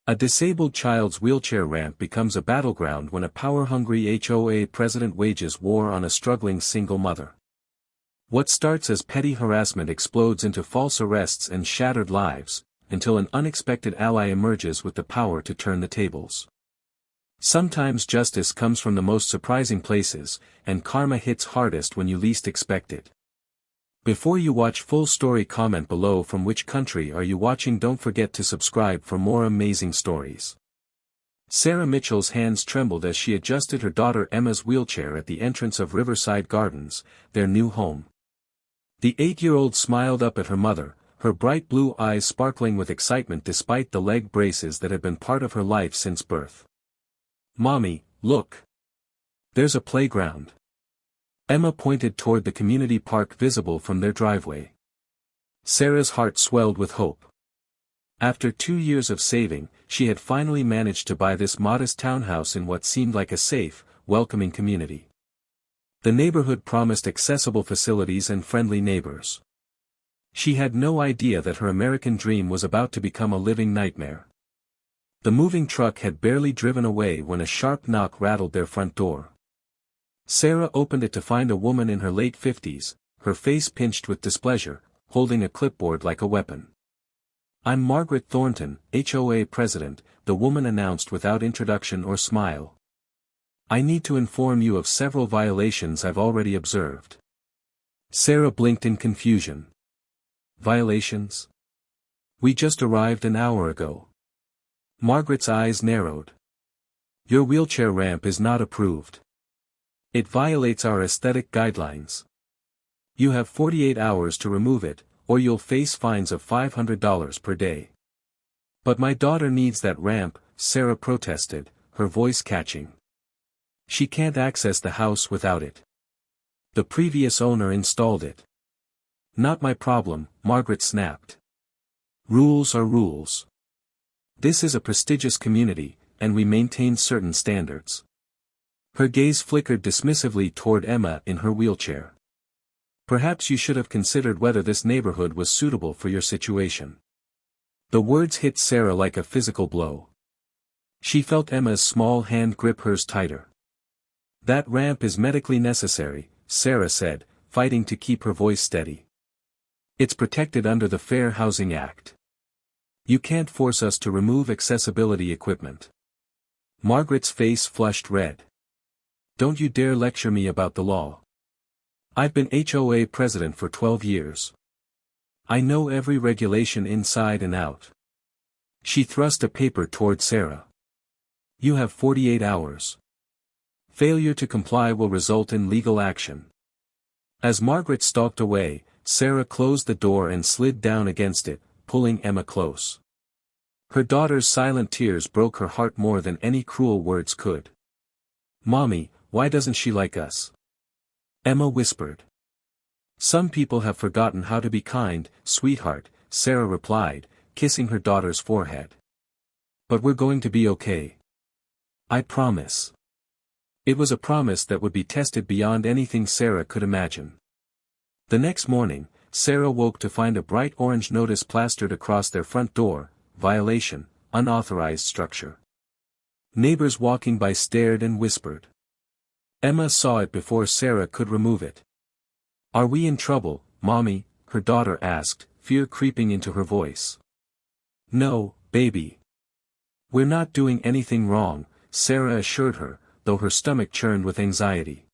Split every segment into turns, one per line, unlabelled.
A disabled child's wheelchair ramp becomes a battleground when a power-hungry HOA president wages war on a struggling single mother. What starts as petty harassment explodes into false arrests and shattered lives, until an unexpected ally emerges with the power to turn the tables. Sometimes justice comes from the most surprising places, and karma hits hardest when you least expect it. Before you watch full story, comment below from which country are you watching. Don't forget to subscribe for more amazing stories. Sarah Mitchell's hands trembled as she adjusted her daughter Emma's wheelchair at the entrance of Riverside Gardens, their new home. The 8-year-old smiled up at her mother, her bright blue eyes sparkling with excitement despite the leg braces that had been part of her life since birth. "Mommy, look. There's a playground." Emma pointed toward the community park visible from their driveway. Sarah's heart swelled with hope. After 2 years of saving, she had finally managed to buy this modest townhouse in what seemed like a safe, welcoming community. The neighborhood promised accessible facilities and friendly neighbors. She had no idea that her American dream was about to become a living nightmare. The moving truck had barely driven away when a sharp knock rattled their front door. Sarah opened it to find a woman in her late 50s, her face pinched with displeasure, holding a clipboard like a weapon. "I'm Margaret Thornton, HOA president," the woman announced without introduction or smile. "I need to inform you of several violations I've already observed." Sarah blinked in confusion. "Violations? We just arrived an hour ago." Margaret's eyes narrowed. "Your wheelchair ramp is not approved. It violates our aesthetic guidelines. You have 48 hours to remove it, or you'll face fines of $500 per day." "But my daughter needs that ramp," Sarah protested, her voice catching. "She can't access the house without it. The previous owner installed it." "Not my problem," Margaret snapped. "Rules are rules. This is a prestigious community, and we maintain certain standards." Her gaze flickered dismissively toward Emma in her wheelchair. "Perhaps you should have considered whether this neighborhood was suitable for your situation." The words hit Sarah like a physical blow. She felt Emma's small hand grip hers tighter. "That ramp is medically necessary," Sarah said, fighting to keep her voice steady. "It's protected under the Fair Housing Act. You can't force us to remove accessibility equipment." Margaret's face flushed red. "Don't you dare lecture me about the law. I've been HOA president for 12 years. I know every regulation inside and out." She thrust a paper toward Sarah. "You have 48 hours. Failure to comply will result in legal action." As Margaret stalked away, Sarah closed the door and slid down against it, pulling Emma close. Her daughter's silent tears broke her heart more than any cruel words could. "Mommy, why doesn't she like us?" Emma whispered. "Some people have forgotten how to be kind, sweetheart," Sarah replied, kissing her daughter's forehead. "But we're going to be okay. I promise." It was a promise that would be tested beyond anything Sarah could imagine. The next morning, Sarah woke to find a bright orange notice plastered across their front door: "Violation, unauthorized structure." Neighbors walking by stared and whispered. Emma saw it before Sarah could remove it. "Are we in trouble, Mommy?" her daughter asked, fear creeping into her voice. "No, baby. We're not doing anything wrong," Sarah assured her, though her stomach churned with anxiety.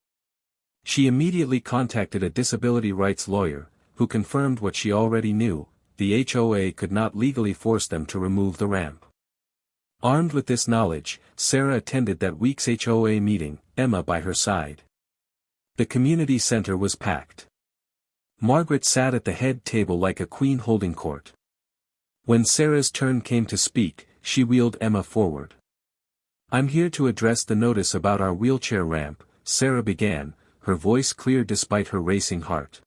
She immediately contacted a disability rights lawyer, who confirmed what she already knew: the HOA could not legally force them to remove the ramp. Armed with this knowledge, Sarah attended that week's HOA meeting, Emma by her side. The community center was packed. Margaret sat at the head table like a queen holding court. When Sarah's turn came to speak, she wheeled Emma forward. "I'm here to address the notice about our wheelchair ramp," Sarah began, her voice clear despite her racing heart.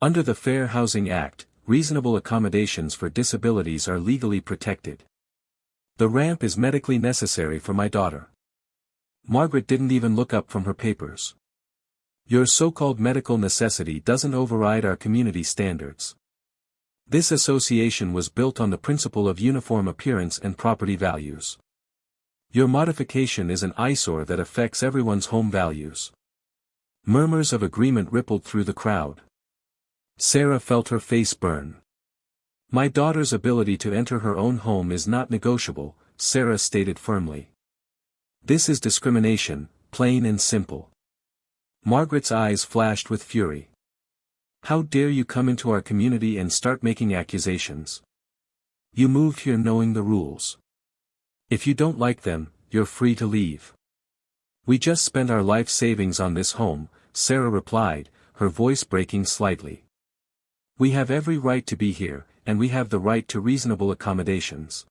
"Under the Fair Housing Act, reasonable accommodations for disabilities are legally protected. The ramp is medically necessary for my daughter." Margaret didn't even look up from her papers. "Your so-called medical necessity doesn't override our community standards. This association was built on the principle of uniform appearance and property values. Your modification is an eyesore that affects everyone's home values. Murmurs of agreement rippled through the crowd. Sarah felt her face burn. My daughter's ability to enter her own home is not negotiable, Sarah stated firmly. This is discrimination, plain and simple. Margaret's eyes flashed with fury. How dare you come into our community and start making accusations? You moved here knowing the rules. If you don't like them, you're free to leave. We just spent our life savings on this home, Sarah replied, her voice breaking slightly. We have every right to be here, and we have the right to reasonable accommodations.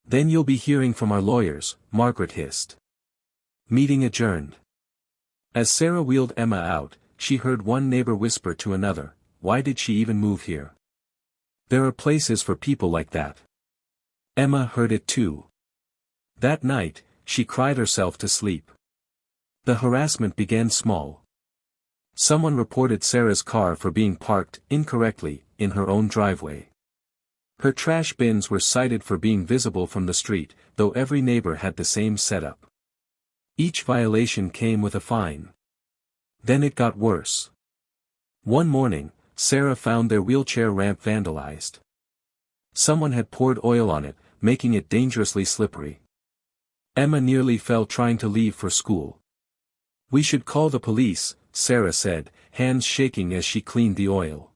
Then you'll be hearing from our lawyers, Margaret hissed. Meeting adjourned. As Sarah wheeled Emma out, she heard one neighbor whisper to another, why did she even move here? There are places for people like that. Emma heard it too. That night, she cried herself to sleep. The harassment began small. Someone reported Sarah's car for being parked incorrectly in her own driveway. Her trash bins were cited for being visible from the street, though every neighbor had the same setup. Each violation came with a fine. Then it got worse. One morning, Sarah found their wheelchair ramp vandalized. Someone had poured oil on it, making it dangerously slippery. Emma nearly fell trying to leave for school. We should call the police, Sarah said, hands shaking as she cleaned the oil.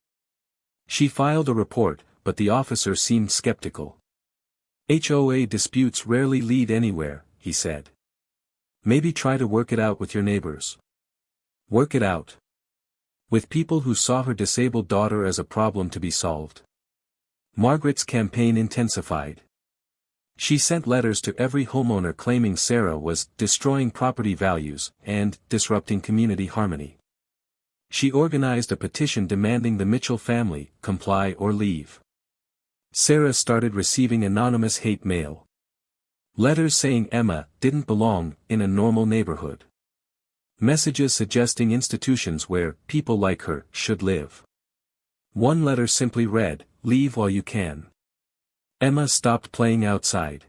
She filed a report, but the officer seemed skeptical. HOA disputes rarely lead anywhere, he said. Maybe try to work it out with your neighbors. Work it out. With people who saw her disabled daughter as a problem to be solved. Margaret's campaign intensified. She sent letters to every homeowner claiming Sarah was destroying property values and disrupting community harmony. She organized a petition demanding the Mitchell family comply or leave. Sarah started receiving anonymous hate mail. Letters saying Emma didn't belong in a normal neighborhood. Messages suggesting institutions where people like her should live. One letter simply read, "Leave while you can." Emma stopped playing outside.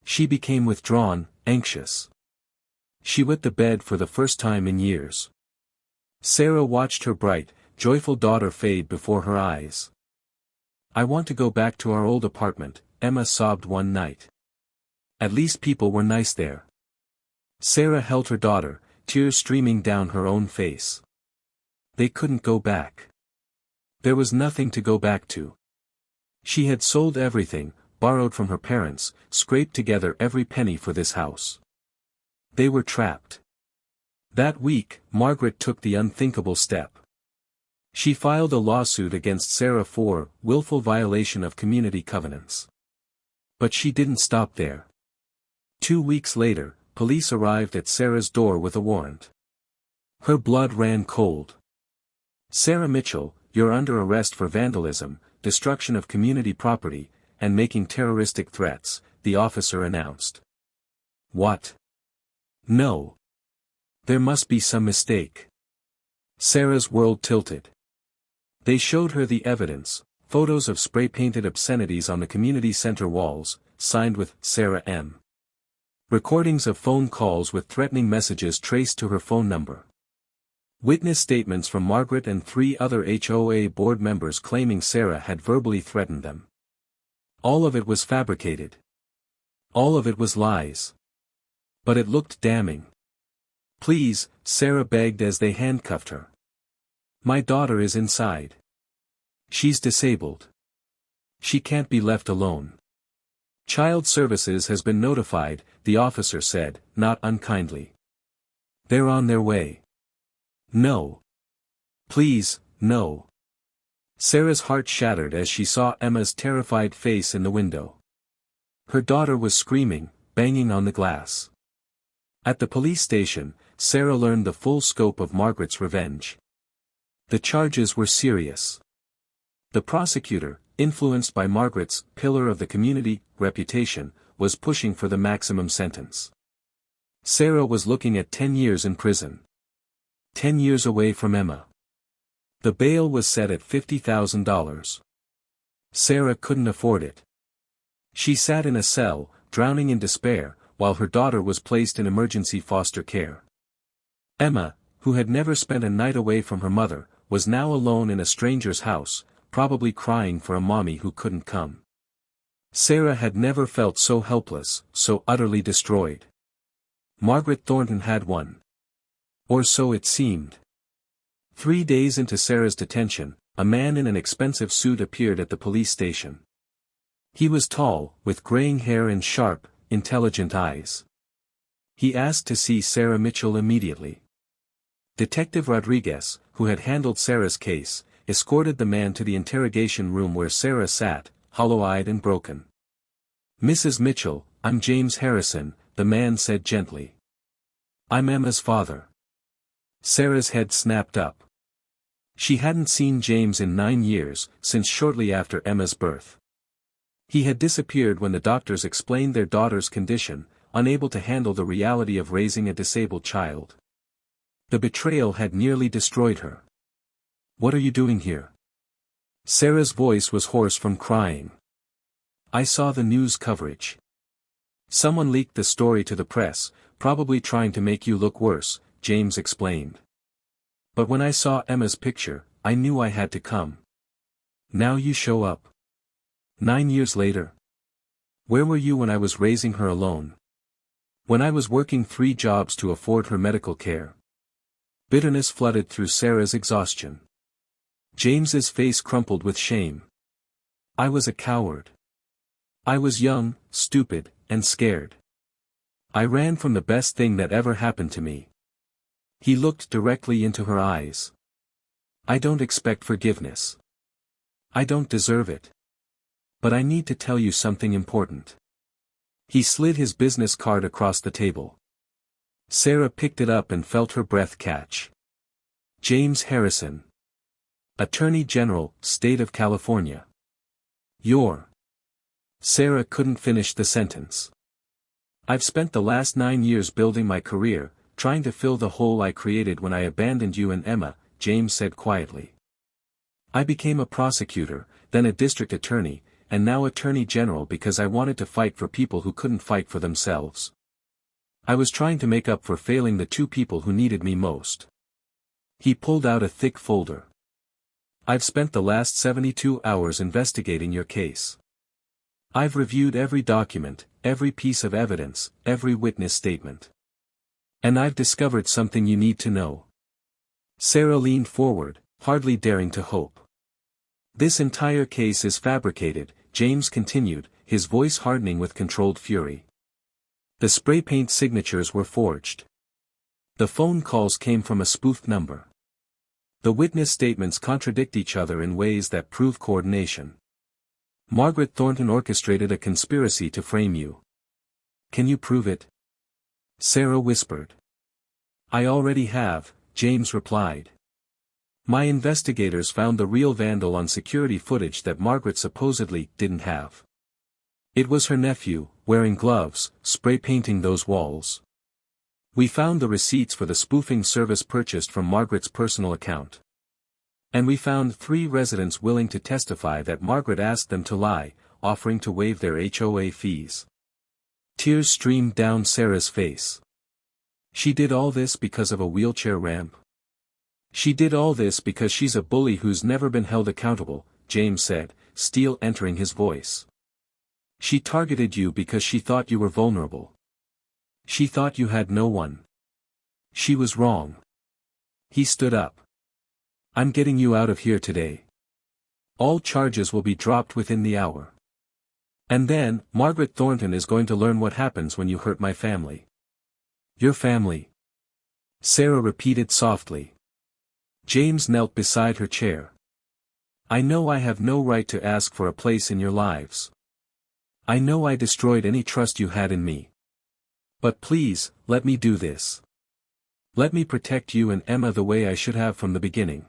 She became withdrawn, anxious. She wet the bed for the first time in years. Sarah watched her bright, joyful daughter fade before her eyes. I want to go back to our old apartment, Emma sobbed one night. At least people were nice there. Sarah held her daughter, tears streaming down her own face. They couldn't go back. There was nothing to go back to. She had sold everything, borrowed from her parents, scraped together every penny for this house. They were trapped. That week, Margaret took the unthinkable step. She filed a lawsuit against Sarah for willful violation of community covenants. But she didn't stop there. 2 weeks later, police arrived at Sarah's door with a warrant. Her blood ran cold. Sarah Mitchell, you're under arrest for vandalism, destruction of community property, and making terroristic threats, the officer announced. What? No. There must be some mistake. Sarah's world tilted. They showed her the evidence, photos of spray-painted obscenities on the community center walls, signed with Sarah M. Recordings of phone calls with threatening messages traced to her phone number. Witness statements from Margaret and 3 other HOA board members claiming Sarah had verbally threatened them. All of it was fabricated. All of it was lies. But it looked damning. Please, Sarah begged as they handcuffed her. My daughter is inside. She's disabled. She can't be left alone. Child Services has been notified, the officer said, not unkindly. They're on their way. No. Please, no. Sarah's heart shattered as she saw Emma's terrified face in the window. Her daughter was screaming, banging on the glass. At the police station, Sarah learned the full scope of Margaret's revenge. The charges were serious. The prosecutor, influenced by Margaret's pillar of the community reputation, was pushing for the maximum sentence. Sarah was looking at 10 years in prison. 10 years away from Emma. The bail was set at $50,000. Sarah couldn't afford it. She sat in a cell, drowning in despair, while her daughter was placed in emergency foster care. Emma, who had never spent a night away from her mother, was now alone in a stranger's house, probably crying for a mommy who couldn't come. Sarah had never felt so helpless, so utterly destroyed. Margaret Thornton had won. Or so it seemed. 3 days into Sarah's detention, a man in an expensive suit appeared at the police station. He was tall, with graying hair and sharp, intelligent eyes. He asked to see Sarah Mitchell immediately. Detective Rodriguez, who had handled Sarah's case, escorted the man to the interrogation room where Sarah sat, hollow-eyed and broken. "Mrs. Mitchell, I'm James Harrison," the man said gently. "I'm Emma's father." Sarah's head snapped up. She hadn't seen James in 9 years, since shortly after Emma's birth. He had disappeared when the doctors explained their daughter's condition, unable to handle the reality of raising a disabled child. The betrayal had nearly destroyed her. "What are you doing here?" Sarah's voice was hoarse from crying. "I saw the news coverage. Someone leaked the story to the press, probably trying to make you look worse," James explained. "But when I saw Emma's picture, I knew I had to come. Now you show up. 9 years later. Where were you when I was raising her alone? When I was working 3 jobs to afford her medical care?" Bitterness flooded through Sarah's exhaustion. James's face crumpled with shame. "I was a coward. I was young, stupid, and scared. I ran from the best thing that ever happened to me." He looked directly into her eyes. "I don't expect forgiveness. I don't deserve it. But I need to tell you something important." He slid his business card across the table. Sarah picked it up and felt her breath catch. "James Harrison, Attorney General, State of California. You're—" Sarah couldn't finish the sentence. "I've spent the last 9 years building my career, trying to fill the hole I created when I abandoned you and Emma," James said quietly. "I became a prosecutor, then a district attorney, and now Attorney General because I wanted to fight for people who couldn't fight for themselves. I was trying to make up for failing the 2 people who needed me most." He pulled out a thick folder. "I've spent the last 72 hours investigating your case. I've reviewed every document, every piece of evidence, every witness statement. And I've discovered something you need to know." Sarah leaned forward, hardly daring to hope. "This entire case is fabricated," James continued, his voice hardening with controlled fury. "The spray paint signatures were forged. The phone calls came from a spoofed number. The witness statements contradict each other in ways that prove coordination. Margaret Thornton orchestrated a conspiracy to frame you. Can you prove it?" Sarah whispered. "I already have," James replied. "My investigators found the real vandal on security footage that Margaret supposedly didn't have. It was her nephew, wearing gloves, spray painting those walls. We found the receipts for the spoofing service purchased from Margaret's personal account. And we found 3 residents willing to testify that Margaret asked them to lie, offering to waive their HOA fees." Tears streamed down Sarah's face. "She did all this because of a wheelchair ramp? She did all this because she's a bully who's never been held accountable," James said, steel entering his voice. "She targeted you because she thought you were vulnerable. She thought you had no one. She was wrong." He stood up. "I'm getting you out of here today. All charges will be dropped within the hour. And then, Margaret Thornton is going to learn what happens when you hurt my family." "Your family?" Sarah repeated softly. James knelt beside her chair. "I know I have no right to ask for a place in your lives. I know I destroyed any trust you had in me. But please, let me do this. Let me protect you and Emma the way I should have from the beginning."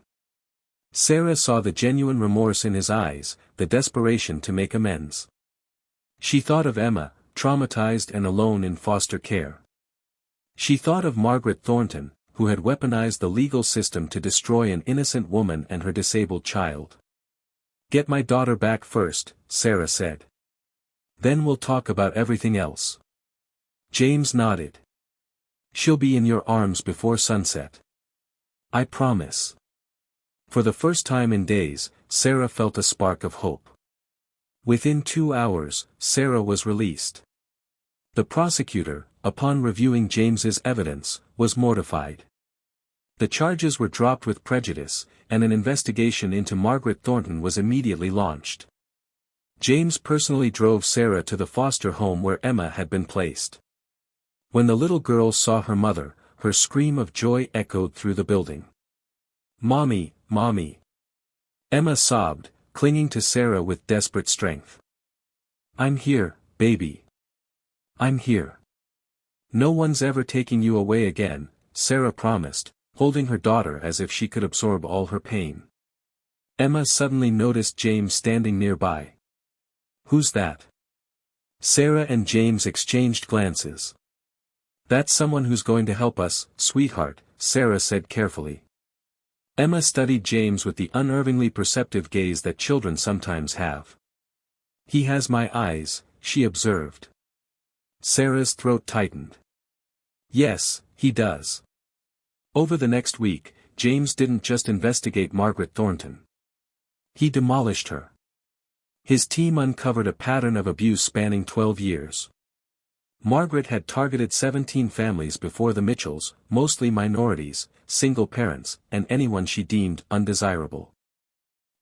Sarah saw the genuine remorse in his eyes, the desperation to make amends. She thought of Emma, traumatized and alone in foster care. She thought of Margaret Thornton, who had weaponized the legal system to destroy an innocent woman and her disabled child. Get my daughter back first, Sarah said. Then we'll talk about everything else. James nodded. She'll be in your arms before sunset. I promise. For the first time in days, Sarah felt a spark of hope. Within 2 hours, Sarah was released. The prosecutor, upon reviewing James's evidence, was mortified. The charges were dropped with prejudice, and an investigation into Margaret Thornton was immediately launched. James personally drove Sarah to the foster home where Emma had been placed. When the little girl saw her mother, her scream of joy echoed through the building. "Mommy, Mommy!" Emma sobbed, clinging to Sarah with desperate strength. "I'm here, baby. I'm here. No one's ever taking you away again," Sarah promised, holding her daughter as if she could absorb all her pain. Emma suddenly noticed James standing nearby. "Who's that?" Sarah and James exchanged glances. "That's someone who's going to help us, sweetheart," Sarah said carefully. Emma studied James with the unervingly perceptive gaze that children sometimes have. "He has my eyes," she observed. Sarah's throat tightened. "Yes, he does." Over the next week, James didn't just investigate Margaret Thornton. He demolished her. His team uncovered a pattern of abuse spanning 12 years. Margaret had targeted 17 families before the Mitchells, mostly minorities, single parents, and anyone she deemed undesirable.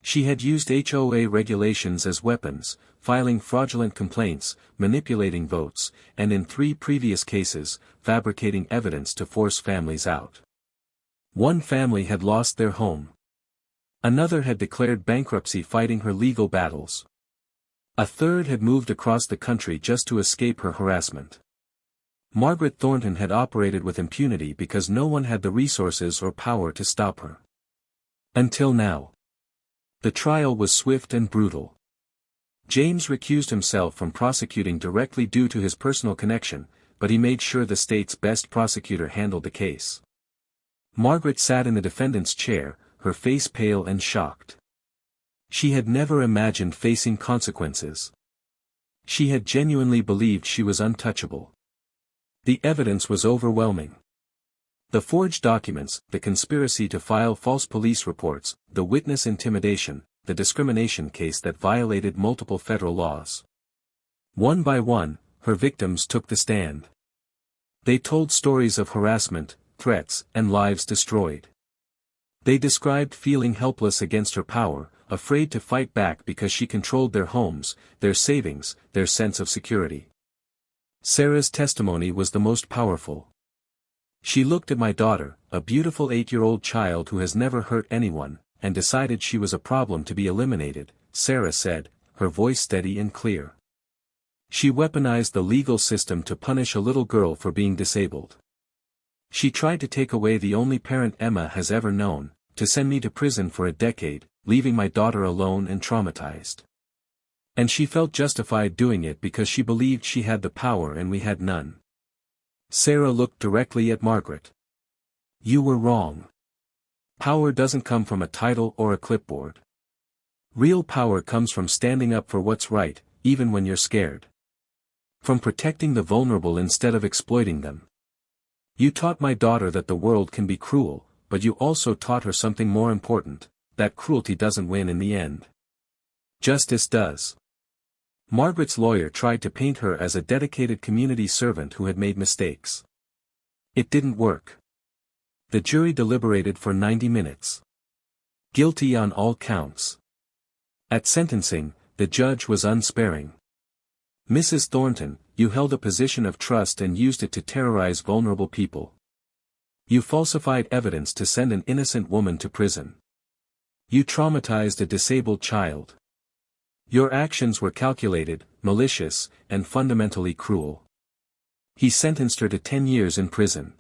She had used HOA regulations as weapons, filing fraudulent complaints, manipulating votes, and in 3 previous cases, fabricating evidence to force families out. One family had lost their home. Another had declared bankruptcy fighting her legal battles. A third had moved across the country just to escape her harassment. Margaret Thornton had operated with impunity because no one had the resources or power to stop her. Until now. The trial was swift and brutal. James recused himself from prosecuting directly due to his personal connection, but he made sure the state's best prosecutor handled the case. Margaret sat in the defendant's chair, her face pale and shocked. She had never imagined facing consequences. She had genuinely believed she was untouchable. The evidence was overwhelming. The forged documents, the conspiracy to file false police reports, the witness intimidation, the discrimination case that violated multiple federal laws. One by one, her victims took the stand. They told stories of harassment, threats, and lives destroyed. They described feeling helpless against her power, afraid to fight back because she controlled their homes, their savings, their sense of security. Sarah's testimony was the most powerful. "She looked at my daughter, a beautiful 8-year-old child who has never hurt anyone, and decided she was a problem to be eliminated," Sarah said, her voice steady and clear. "She weaponized the legal system to punish a little girl for being disabled. She tried to take away the only parent Emma has ever known, to send me to prison for a decade, leaving my daughter alone and traumatized. And she felt justified doing it because she believed she had the power and we had none." Sarah looked directly at Margaret. "You were wrong. Power doesn't come from a title or a clipboard. Real power comes from standing up for what's right, even when you're scared. From protecting the vulnerable instead of exploiting them. You taught my daughter that the world can be cruel, but you also taught her something more important, that cruelty doesn't win in the end. Justice does." Margaret's lawyer tried to paint her as a dedicated community servant who had made mistakes. It didn't work. The jury deliberated for 90 minutes. Guilty on all counts. At sentencing, the judge was unsparing. "Mrs. Thornton, you held a position of trust and used it to terrorize vulnerable people. You falsified evidence to send an innocent woman to prison. You traumatized a disabled child. Your actions were calculated, malicious, and fundamentally cruel." He sentenced her to 10 years in prison.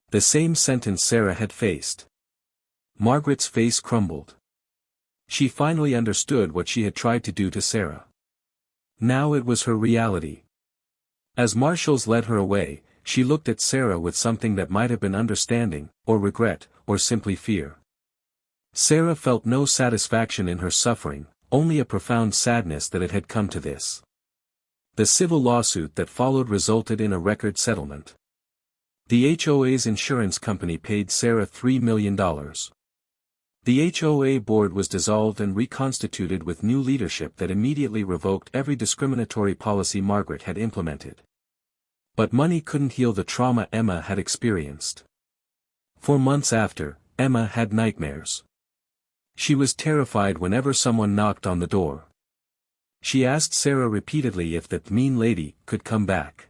The same sentence Sarah had faced. Margaret's face crumbled. She finally understood what she had tried to do to Sarah. Now it was her reality. As marshals led her away, she looked at Sarah with something that might have been understanding, or regret, or simply fear. Sarah felt no satisfaction in her suffering, only a profound sadness that it had come to this. The civil lawsuit that followed resulted in a record settlement. The HOA's insurance company paid Sarah $3 million. The HOA board was dissolved and reconstituted with new leadership that immediately revoked every discriminatory policy Margaret had implemented. But money couldn't heal the trauma Emma had experienced. For months after, Emma had nightmares. She was terrified whenever someone knocked on the door. She asked Sarah repeatedly if that mean lady could come back.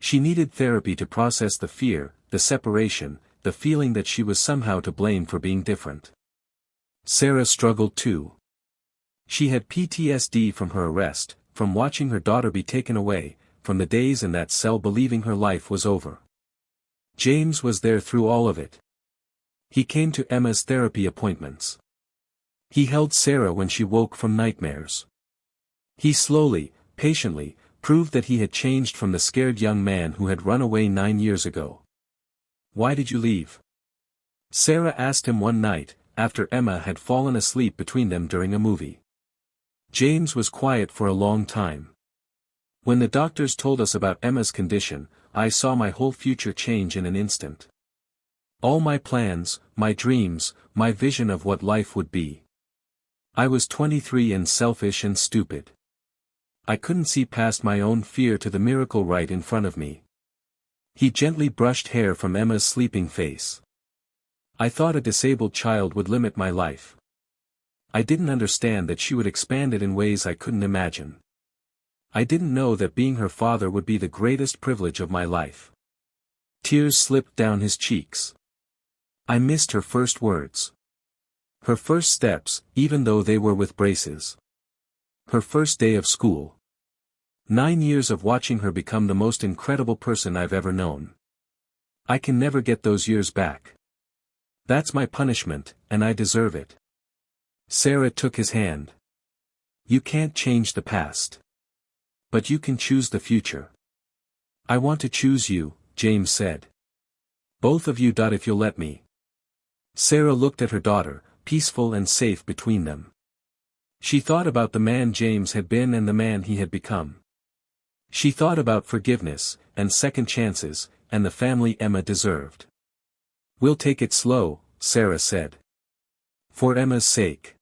She needed therapy to process the fear, the separation, the feeling that she was somehow to blame for being different. Sarah struggled too. She had PTSD from her arrest, from watching her daughter be taken away, from the days in that cell believing her life was over. James was there through all of it. He came to Emma's therapy appointments. He held Sarah when she woke from nightmares. He slowly, patiently, proved that he had changed from the scared young man who had run away 9 years ago. "Why did you leave?" Sarah asked him one night, after Emma had fallen asleep between them during a movie. James was quiet for a long time. "When the doctors told us about Emma's condition, I saw my whole future change in an instant. All my plans, my dreams, my vision of what life would be. I was 23 and selfish and stupid. I couldn't see past my own fear to the miracle right in front of me." He gently brushed hair from Emma's sleeping face. "I thought a disabled child would limit my life. I didn't understand that she would expand it in ways I couldn't imagine. I didn't know that being her father would be the greatest privilege of my life." Tears slipped down his cheeks. I missed her first words. Her first steps, even though they were with braces. Her first day of school. 9 years of watching her become the most incredible person I've ever known. I can never get those years back. That's my punishment, and I deserve it. Sarah took his hand. "You can't change the past. But you can choose the future." "I want to choose you," James said. "Both of you. If you'll let me." Sarah looked at her daughter, peaceful and safe between them. She thought about the man James had been and the man he had become. She thought about forgiveness, and second chances, and the family Emma deserved. "We'll take it slow," Sarah said. "For Emma's sake."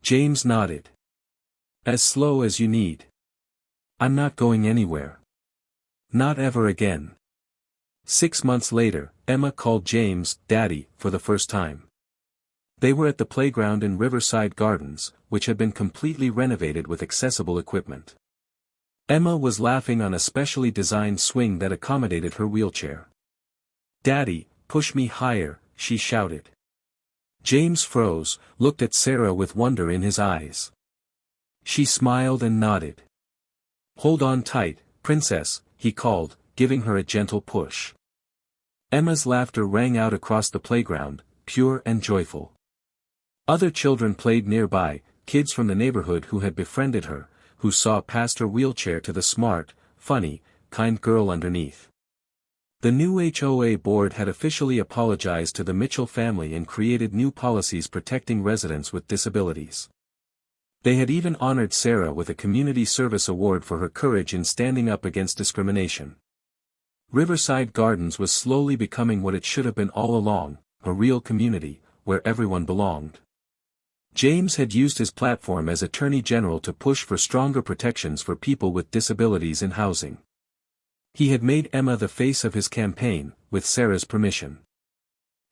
James nodded. "As slow as you need. I'm not going anywhere. Not ever again." 6 months later, Emma called James Daddy for the first time. They were at the playground in Riverside Gardens, which had been completely renovated with accessible equipment. Emma was laughing on a specially designed swing that accommodated her wheelchair. "Daddy, push me higher," she shouted. James froze, looked at Sarah with wonder in his eyes. She smiled and nodded. "Hold on tight, princess," he called, giving her a gentle push. Emma's laughter rang out across the playground, pure and joyful. Other children played nearby, kids from the neighborhood who had befriended her, who saw past her wheelchair to the smart, funny, kind girl underneath. The new HOA board had officially apologized to the Mitchell family and created new policies protecting residents with disabilities. They had even honored Sarah with a Community Service Award for her courage in standing up against discrimination. Riverside Gardens was slowly becoming what it should have been all along, a real community, where everyone belonged. James had used his platform as Attorney General to push for stronger protections for people with disabilities in housing. He had made Emma the face of his campaign, with Sarah's permission.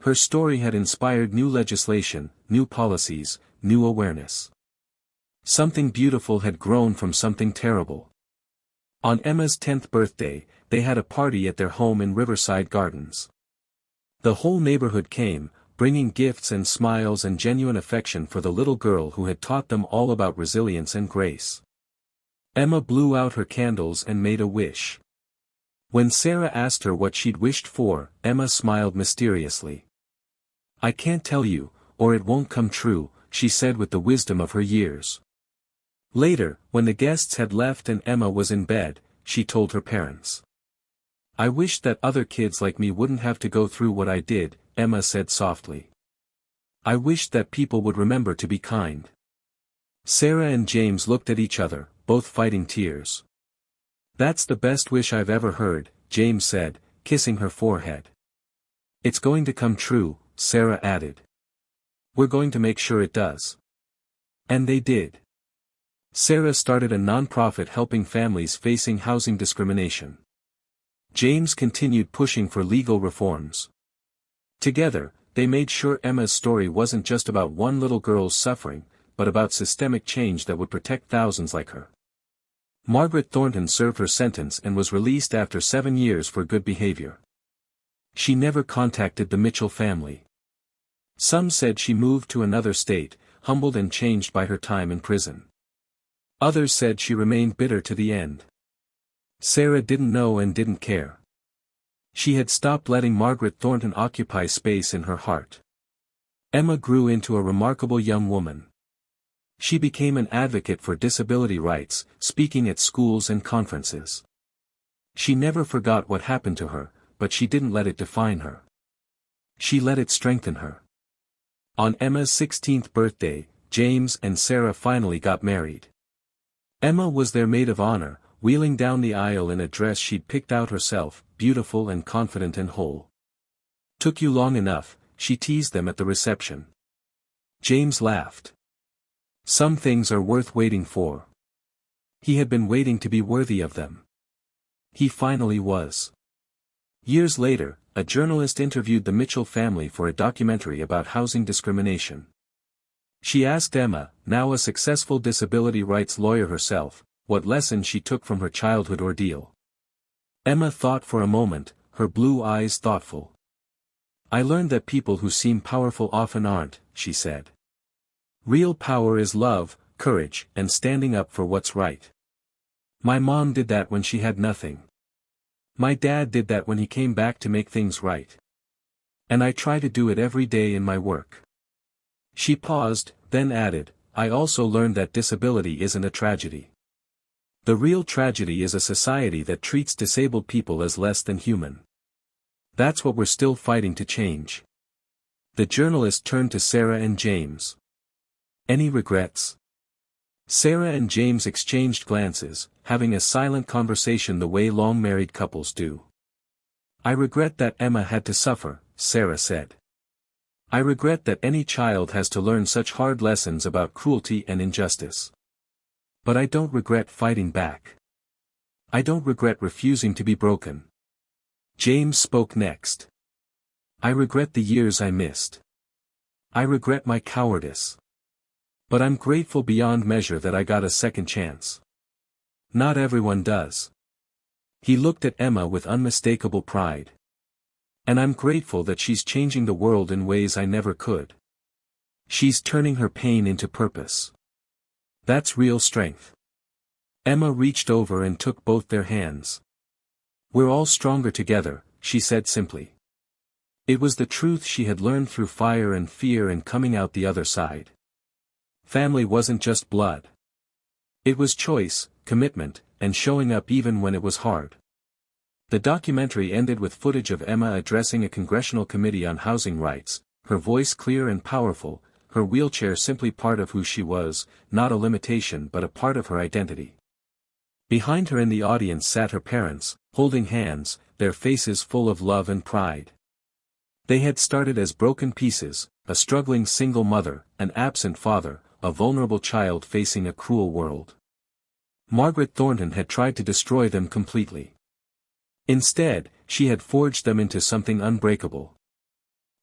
Her story had inspired new legislation, new policies, new awareness. Something beautiful had grown from something terrible. On Emma's 10th birthday, they had a party at their home in Riverside Gardens. The whole neighborhood came, bringing gifts and smiles and genuine affection for the little girl who had taught them all about resilience and grace. Emma blew out her candles and made a wish. When Sarah asked her what she'd wished for, Emma smiled mysteriously. "I can't tell you, or it won't come true," she said with the wisdom of her years. Later, when the guests had left and Emma was in bed, she told her parents. "I wish that other kids like me wouldn't have to go through what I did," Emma said softly. "I wished that people would remember to be kind. Sarah and James looked at each other, both fighting tears. "That's the best wish I've ever heard," James said, kissing her forehead. "It's going to come true," Sarah added. "We're going to make sure it does." And they did. Sarah started a non-profit helping families facing housing discrimination. James continued pushing for legal reforms. Together, they made sure Emma's story wasn't just about one little girl's suffering, but about systemic change that would protect thousands like her. Margaret Thornton served her sentence and was released after 7 years for good behavior. She never contacted the Mitchell family. Some said she moved to another state, humbled and changed by her time in prison. Others said she remained bitter to the end. Sarah didn't know and didn't care. She had stopped letting Margaret Thornton occupy space in her heart. Emma grew into a remarkable young woman. She became an advocate for disability rights, speaking at schools and conferences. She never forgot what happened to her, but she didn't let it define her. She let it strengthen her. On Emma's 16th birthday, James and Sarah finally got married. Emma was their maid of honor, wheeling down the aisle in a dress she'd picked out herself, beautiful and confident and whole. "Took you long enough," she teased them at the reception. James laughed. "Some things are worth waiting for." He had been waiting to be worthy of them. He finally was. Years later, a journalist interviewed the Mitchell family for a documentary about housing discrimination. She asked Emma, now a successful disability rights lawyer herself, what lessons she took from her childhood ordeal. Emma thought for a moment, her blue eyes thoughtful. "I learned that people who seem powerful often aren't," she said. "Real power is love, courage, and standing up for what's right. My mom did that when she had nothing. My dad did that when he came back to make things right. And I try to do it every day in my work." She paused, then added, "I also learned that disability isn't a tragedy. The real tragedy is a society that treats disabled people as less than human. That's what we're still fighting to change." The journalist turned to Sarah and James. "Any regrets?" Sarah and James exchanged glances, having a silent conversation the way long-married couples do. "I regret that Emma had to suffer," Sarah said. "I regret that any child has to learn such hard lessons about cruelty and injustice. But I don't regret fighting back. I don't regret refusing to be broken." James spoke next. "I regret the years I missed. I regret my cowardice. But I'm grateful beyond measure that I got a second chance. Not everyone does." He looked at Emma with unmistakable pride. "And I'm grateful that she's changing the world in ways I never could. She's turning her pain into purpose. That's real strength." Emma reached over and took both their hands. "We're all stronger together," she said simply. It was the truth she had learned through fire and fear and coming out the other side. Family wasn't just blood. It was choice, commitment, and showing up even when it was hard. The documentary ended with footage of Emma addressing a congressional committee on housing rights, her voice clear and powerful, her wheelchair simply part of who she was, not a limitation but a part of her identity. Behind her in the audience sat her parents, holding hands, their faces full of love and pride. They had started as broken pieces, a struggling single mother, an absent father, a vulnerable child facing a cruel world. Margaret Thornton had tried to destroy them completely. Instead, she had forged them into something unbreakable.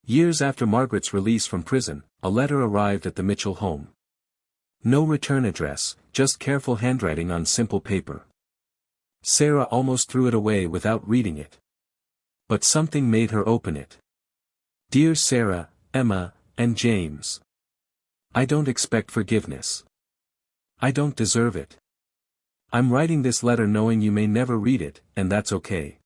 Years after Margaret's release from prison, a letter arrived at the Mitchell home. No return address, just careful handwriting on simple paper. Sarah almost threw it away without reading it. But something made her open it. "Dear Sarah, Emma, and James. I don't expect forgiveness. I don't deserve it. I'm writing this letter knowing you may never read it, and that's okay.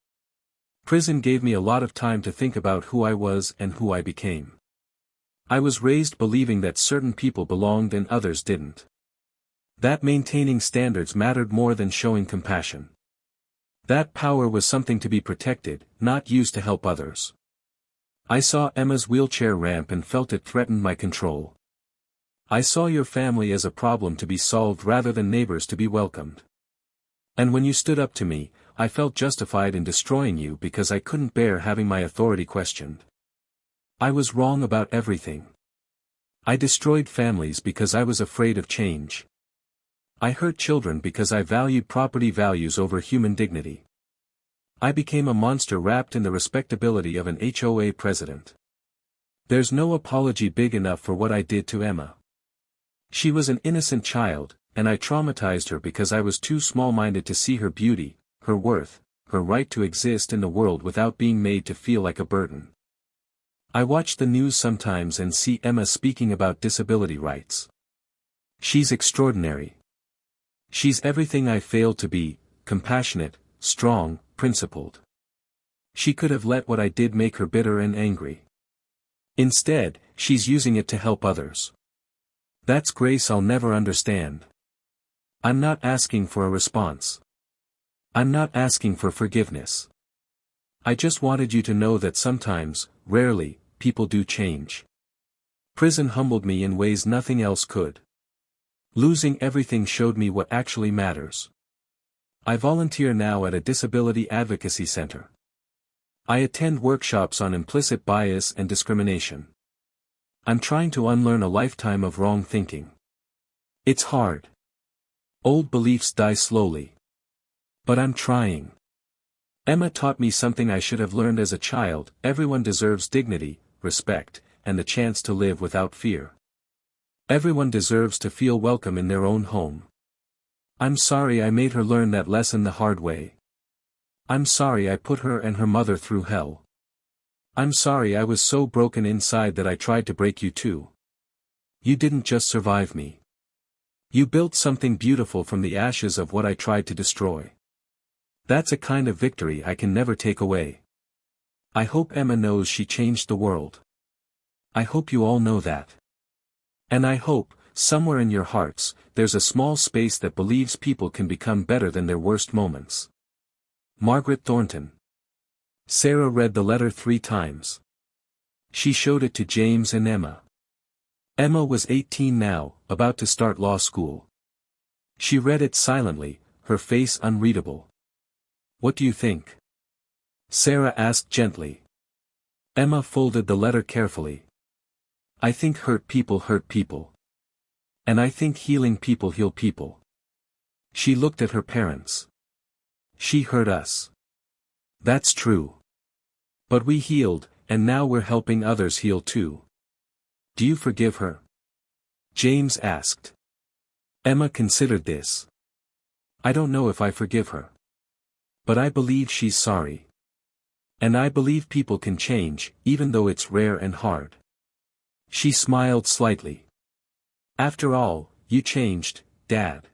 Prison gave me a lot of time to think about who I was and who I became. I was raised believing that certain people belonged and others didn't. That maintaining standards mattered more than showing compassion. That power was something to be protected, not used to help others. I saw Emma's wheelchair ramp and felt it threatened my control. I saw your family as a problem to be solved rather than neighbors to be welcomed. And when you stood up to me, I felt justified in destroying you because I couldn't bear having my authority questioned. I was wrong about everything. I destroyed families because I was afraid of change. I hurt children because I valued property values over human dignity. I became a monster wrapped in the respectability of an HOA president. There's no apology big enough for what I did to Emma. She was an innocent child, and I traumatized her because I was too small-minded to see her beauty, her worth, her right to exist in the world without being made to feel like a burden. I watch the news sometimes and see Emma speaking about disability rights. She's extraordinary. She's everything I failed to be: compassionate, strong, principled. She could have let what I did make her bitter and angry. Instead, she's using it to help others. That's grace I'll never understand. I'm not asking for a response. I'm not asking for forgiveness. I just wanted you to know that sometimes, rarely, people do change. Prison humbled me in ways nothing else could. Losing everything showed me what actually matters. I volunteer now at a disability advocacy center. I attend workshops on implicit bias and discrimination. I'm trying to unlearn a lifetime of wrong thinking. It's hard. Old beliefs die slowly. But I'm trying. Emma taught me something I should have learned as a child: everyone deserves dignity, respect, and the chance to live without fear. Everyone deserves to feel welcome in their own home. I'm sorry I made her learn that lesson the hard way. I'm sorry I put her and her mother through hell. I'm sorry I was so broken inside that I tried to break you too. You didn't just survive me. You built something beautiful from the ashes of what I tried to destroy. That's a kind of victory I can never take away. I hope Emma knows she changed the world. I hope you all know that. And I hope, somewhere in your hearts, there's a small space that believes people can become better than their worst moments. Margaret Thornton. Sarah read the letter 3 times. She showed it to James and Emma. Emma was 18 now, about to start law school. She read it silently, her face unreadable. "What do you think?" Sarah asked gently. Emma folded the letter carefully. "I think hurt people hurt people. And I think healing people heal people." She looked at her parents. "She hurt us. That's true. But we healed, and now we're helping others heal too. Do you forgive her?" James asked. Emma considered this. "I don't know if I forgive her. But I believe she's sorry. And I believe people can change, even though it's rare and hard." She smiled slightly. "After all, you changed, Dad.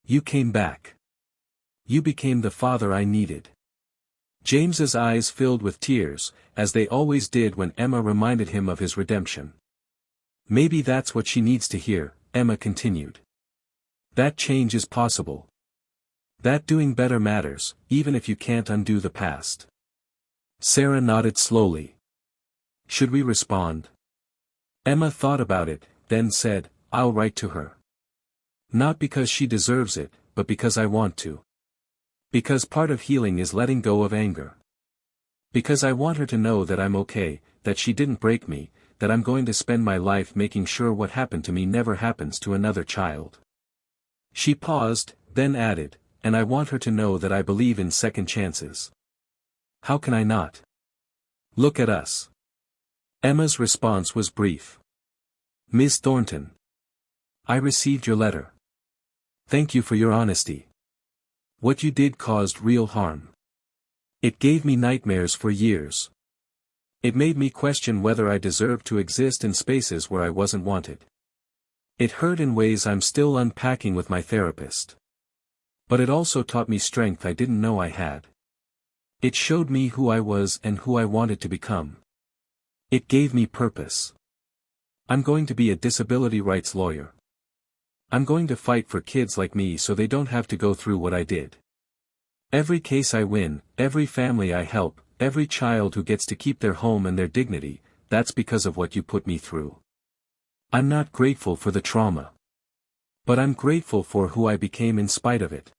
You came back. You became the father I needed." James's eyes filled with tears, as they always did when Emma reminded him of his redemption. "Maybe that's what she needs to hear," Emma continued. "That change is possible. That doing better matters, even if you can't undo the past." Sarah nodded slowly. "Should we respond?" Emma thought about it, then said, "I'll write to her. Not because she deserves it, but because I want to. Because part of healing is letting go of anger. Because I want her to know that I'm okay, that she didn't break me, that I'm going to spend my life making sure what happened to me never happens to another child." She paused, then added, "And I want her to know that I believe in second chances. How can I not? Look at us." Emma's response was brief. "Miss Thornton. I received your letter. Thank you for your honesty. What you did caused real harm. It gave me nightmares for years. It made me question whether I deserved to exist in spaces where I wasn't wanted. It hurt in ways I'm still unpacking with my therapist. But it also taught me strength I didn't know I had. It showed me who I was and who I wanted to become. It gave me purpose. I'm going to be a disability rights lawyer. I'm going to fight for kids like me so they don't have to go through what I did. Every case I win, every family I help, every child who gets to keep their home and their dignity, that's because of what you put me through. I'm not grateful for the trauma. But I'm grateful for who I became in spite of it.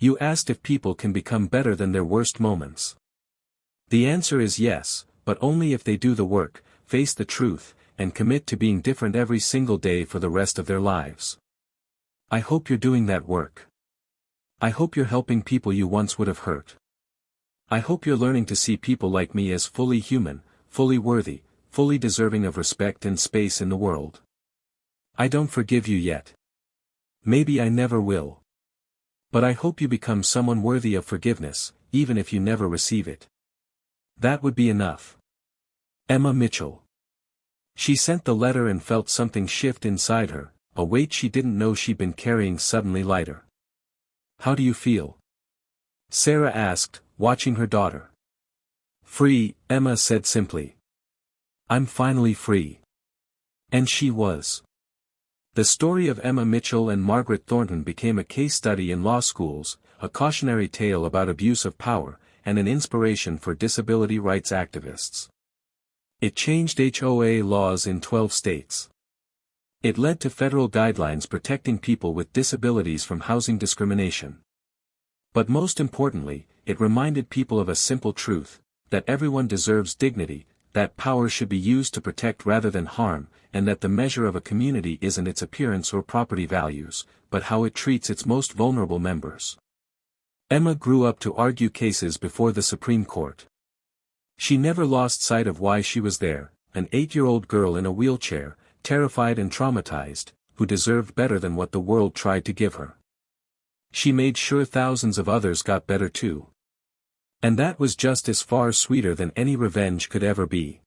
You asked if people can become better than their worst moments. The answer is yes, but only if they do the work, face the truth, and commit to being different every single day for the rest of their lives. I hope you're doing that work. I hope you're helping people you once would have hurt. I hope you're learning to see people like me as fully human, fully worthy, fully deserving of respect and space in the world. I don't forgive you yet. Maybe I never will. But I hope you become someone worthy of forgiveness, even if you never receive it. That would be enough. Emma Mitchell. She sent the letter and felt something shift inside her, a weight she didn't know she'd been carrying suddenly lighter. How do you feel? Sarah asked, watching her daughter. Free, Emma said simply. I'm finally free. And she was. The story of Emma Mitchell and Margaret Thornton became a case study in law schools, a cautionary tale about abuse of power, and an inspiration for disability rights activists. It changed HOA laws in 12 states. It led to federal guidelines protecting people with disabilities from housing discrimination. But most importantly, it reminded people of a simple truth, that everyone deserves dignity, that power should be used to protect rather than harm, and that the measure of a community isn't its appearance or property values, but how it treats its most vulnerable members. Emma grew up to argue cases before the Supreme Court. She never lost sight of why she was there, an 8-year-old girl in a wheelchair, terrified and traumatized, who deserved better than what the world tried to give her. She made sure thousands of others got better too. And that was just as far sweeter than any revenge could ever be.